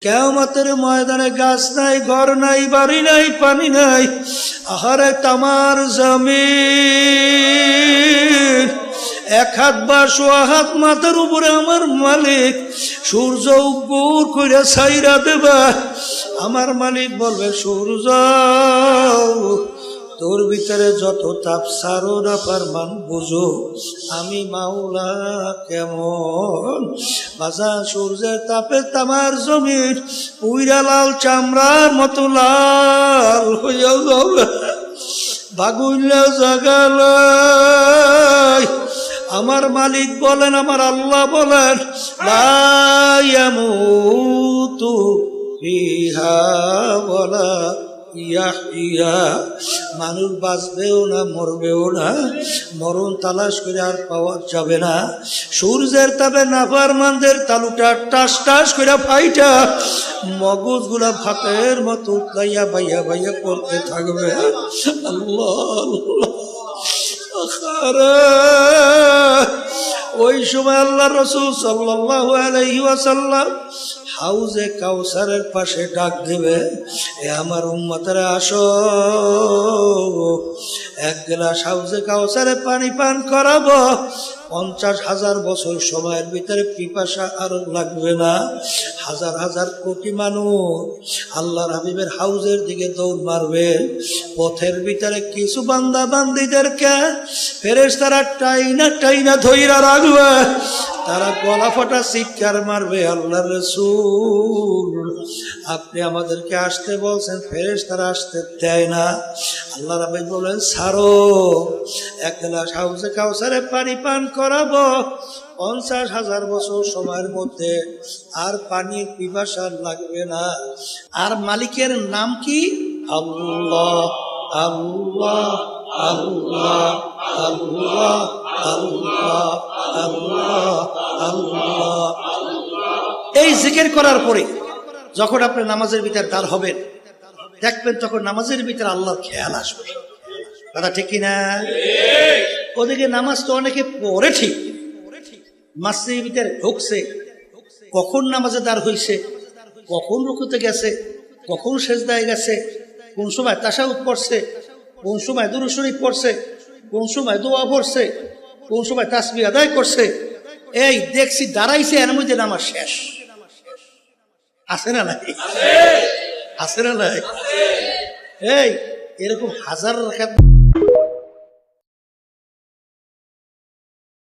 কিয়ামতের ময়দানে গাছ নাই, ঘর নাই, বাড়ি নাই, পানি নাই। আহারে তামার জমিন, এক হাত বা সোয়া হাত মাথার উপরে আমার মালিক সূর্য উপর কইরা ছাইরা দেবা। আমার মালিক বলবে, সূর্য তোর ভিতরে যত তাপ সারো না পারমান বুঝো আমি মাওলা কেমন। বাজা সূর্যের তাপে তামার জমিন পুইরা লাল চামড়ার মতো লাল হইয়া যাবে, বাগুইলা জাগালাই। আমার মালিক বলেন, আমার আল্লাহ বলেন, লা ইয়ামুতু ফিহা ওয়ালা ইয়াহইয়া। মানুষ বাঁচবেও না, মরবেও না, মরণ তালাশ করে আর পাওয়া যাবে না। সূর্যের তাপে নাফরমানদের তালুটা টাস টাস করে ফাইটা মগজ গুলা ভাতের মতো উতলাইয়া বাইয়া বাইয়া করতে থাকবে। আল্লাহ ওই সময় আল্লাহ রাসূল সাল্লাল্লাহু আলাইহি ওয়াসাল্লাম হাউজে কাউসারের পাশে ডাক দেবে, এ আমার উম্মতেরা আসো, এক গ্লাস হাউজে কাউসারে পানি পান করাবো। 50,000 বছর সময়ের ভিতরে পিপাসা আরো লাগবে না। হাজার হাজার কোটি মানুষ আল্লাহর হাবিবের হাউজের দিকে দৌড় মারবে। পথের ভিতরে কিছু বান্দা বান্দিদেরকে ফেরেশতারা টাইনা টাইনা ধইরা রাখবে, তারা গলা ফাটা চিৎকার মারবে, আল্লাহর রাসূল আপনি আমাদেরকে আসতে বলছেন, ফেরেশতারা আসতে দেয় না। আল্লাহ রাব্বি বলেন, ছাড়ো, এক গ্লাস হাউজে কাউসারে পানি পান করাবো। 50,000 বছর সময়ের মধ্যে আর পানির পিপাসা লাগবে না। আর মালিকের নাম কি? আল্লাহ আল্লাহ আল্লাহ আল্লাহ আল্লাহ আল্লাহ আল্লাহ। এই জিকির করার পরে যখন আপনি নামাজের ভিতরে দাঁড় হবেন, দেখবেন তখন নামাজের ভিতরে আল্লাহর খেয়াল আসবে। কথা ঠিক কিনা? ওদিকে নামাজ তো অনেকে পড়ে ঠিক, মসজিদের ভিতরে ঢুকছে, কখন নামাজে দাঁড় হইছে, কখন রুকুতে গেছে, কখন সেজদায় গেছে, কোন সময় তাশাহুদ পড়ছে, কোন সময় দুরূদ শরীফ পড়ছে, কোন সময় দোয়া পড়ছে, কোন সময় তাসবিহ আদায় করছে। এই দেখছি দাঁড়াইছে, এর মধ্যে নামাজ শেষ। আছে না নাই? আছে না নাই? এই এরকম হাজার রাকাত